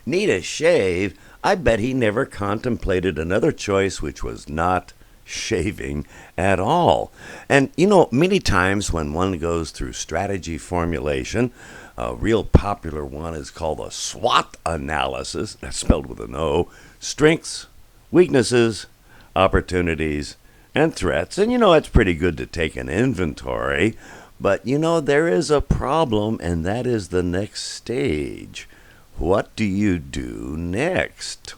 Need a shave? I bet he never contemplated another choice which was not shaving at all. And many times when one goes through strategy formulation, a real popular one is called a SWOT analysis. That's spelled with an O. Strengths, weaknesses, opportunities, and threats. And it's pretty good to take an inventory. But there is a problem, and that is the next stage. What do you do next?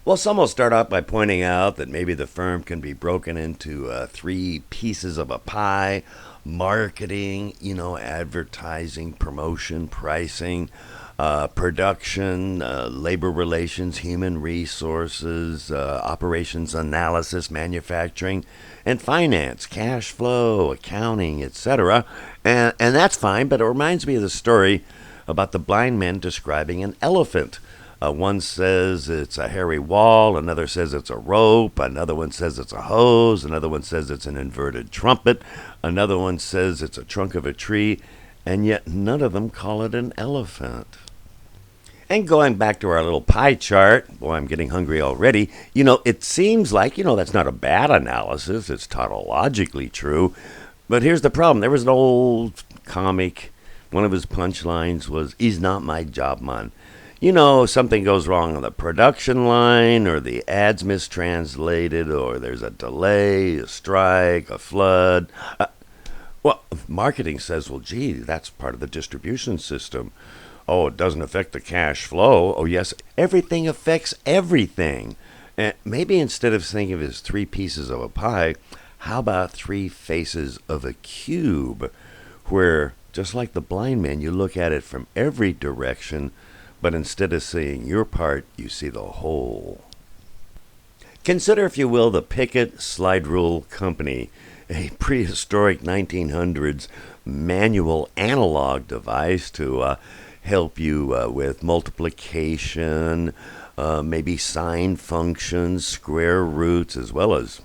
Well, some will start out by pointing out that maybe the firm can be broken into three pieces of a pie: marketing, advertising, promotion, pricing, production, labor relations, human resources, operations analysis, manufacturing, and finance, cash flow, accounting, etc. And that's fine, but it reminds me of the story about the blind man describing an elephant. One says it's a hairy wall, another says it's a rope, another one says it's a hose, another one says it's an inverted trumpet, another one says it's a trunk of a tree, and yet none of them call it an elephant. And going back to our little pie chart, boy, I'm getting hungry already. It seems like, that's not a bad analysis. It's tautologically true. But here's the problem. There was an old comic. One of his punchlines was, "He's not my job, man." Something goes wrong on the production line, or the ad's mistranslated, or there's a delay, a strike, a flood. Well, marketing says, well, gee, that's part of the distribution system. Oh, it doesn't affect the cash flow. Oh, yes, everything affects everything. And maybe instead of thinking of it as three pieces of a pie, how about three faces of a cube, where, just like the blind man, you look at it from every direction, but instead of seeing your part, you see the whole. Consider, if you will, the Pickett Slide Rule Company, a prehistoric 1900s manual analog device to help you with multiplication, maybe sine functions, square roots, as well as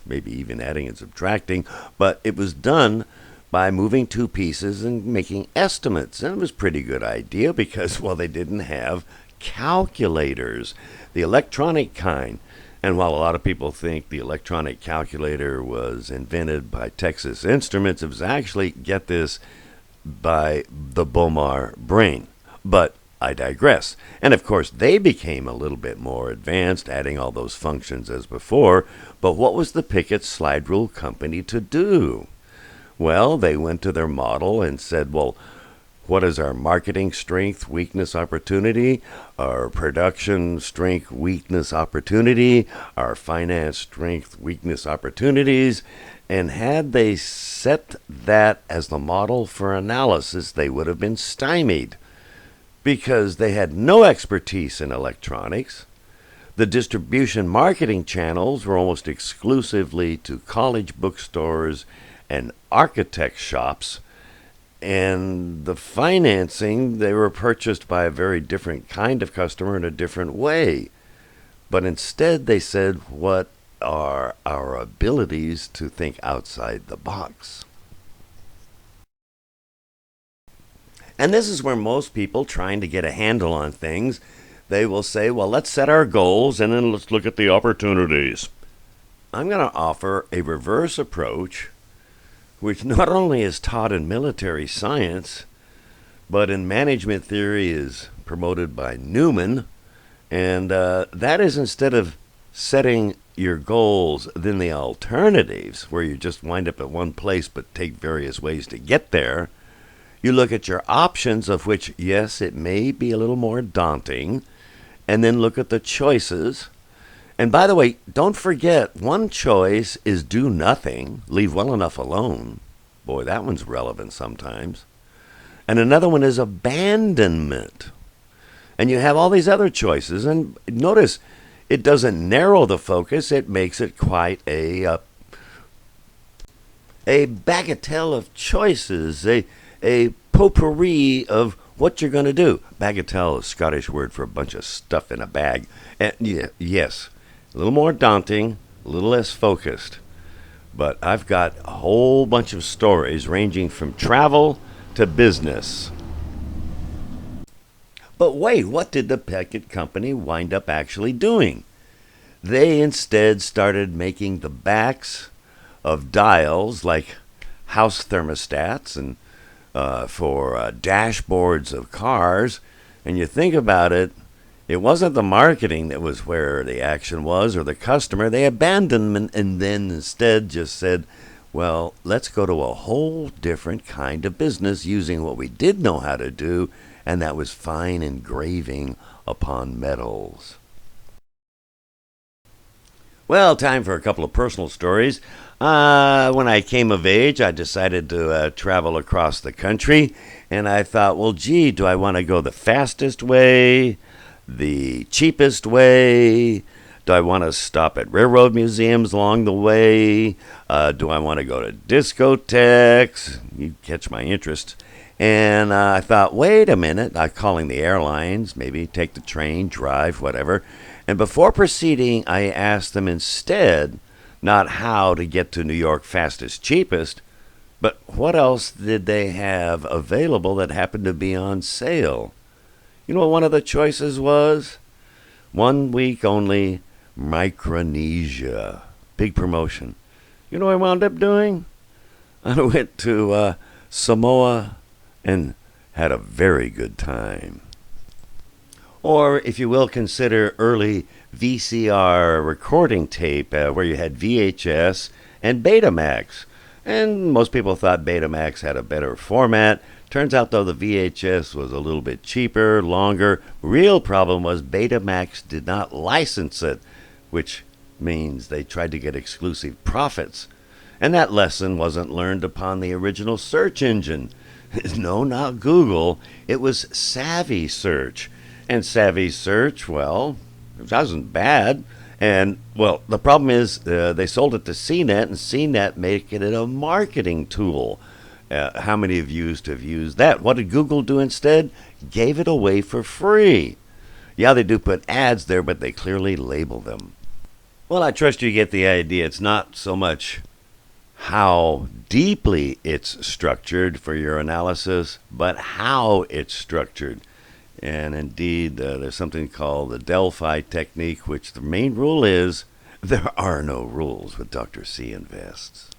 maybe even adding and subtracting. But it was done by moving two pieces and making estimates. And it was a pretty good idea because, well, they didn't have calculators, the electronic kind. And while a lot of people think the electronic calculator was invented by Texas Instruments, it was actually, get this, by the Bomar brain. But I digress. And of course, they became a little bit more advanced, adding all those functions as before. But what was the Pickett Slide Rule Company to do? Well, they went to their model and said, well, what is our marketing strength, weakness, opportunity? Our production strength, weakness, opportunity? Our finance strength, weakness, opportunities? And had they set that as the model for analysis, they would have been stymied because they had no expertise in electronics. The distribution marketing channels were almost exclusively to college bookstores and architect shops, and the financing, they were purchased by a very different kind of customer in a different way. But instead they said, what are our abilities to think outside the box? And this is where most people trying to get a handle on things, they will say, well, let's set our goals and then let's look at the opportunities. I'm going to offer a reverse approach, which not only is taught in military science, but in management theory is promoted by Newman. And that is, instead of setting your goals, then the alternatives, where you just wind up at one place but take various ways to get there, you look at your options, of which, yes, it may be a little more daunting, and then look at the choices. And by the way, don't forget, one choice is do nothing, leave well enough alone. Boy, that one's relevant sometimes. And another one is abandonment. And you have all these other choices. And notice, it doesn't narrow the focus. It makes it quite a bagatelle of choices, a potpourri of what you're going to do. Bagatelle is a Scottish word for a bunch of stuff in a bag. And yes, a little more daunting, a little less focused. But I've got a whole bunch of stories ranging from travel to business. But wait, what did the packet company wind up actually doing? They instead started making the backs of dials like house thermostats and for dashboards of cars. And you think about it, it wasn't the marketing that was where the action was or the customer. They abandoned them and then instead just said, well, let's go to a whole different kind of business using what we did know how to do, and that was fine engraving upon metals. Well, time for a couple of personal stories. When I came of age, I decided to travel across the country, and I thought, well, gee, do I want to go the fastest way, the cheapest way? Do I want to stop at railroad museums along the way? Do I want to go to discotheques? You catch my interest. And I thought, wait a minute, I'm calling the airlines, maybe take the train, drive, whatever. And before proceeding, I asked them instead not how to get to New York fastest, cheapest, but what else did they have available that happened to be on sale? You know what one of the choices was? 1 week only, Micronesia. Big promotion. You know what I wound up doing? I went to Samoa and had a very good time. Or, if you will, consider early VCR recording tape where you had VHS and Betamax. And most people thought Betamax had a better format. Turns out, though, the VHS was a little bit cheaper, longer. Real problem was Betamax did not license it, which means they tried to get exclusive profits. And that lesson wasn't learned upon the original search engine. No, not Google. It was Savvy Search. And Savvy Search, well, it wasn't bad. And, well, the problem is they sold it to CNET, and CNET making it a marketing tool. How many of you have used that? What did Google do instead? Gave it away for free. Yeah, they do put ads there, but they clearly label them. Well, I trust you get the idea. It's not so much how deeply it's structured for your analysis, but how it's structured. And indeed, there's something called the Delphi technique, which the main rule is there are no rules with DrCinvests.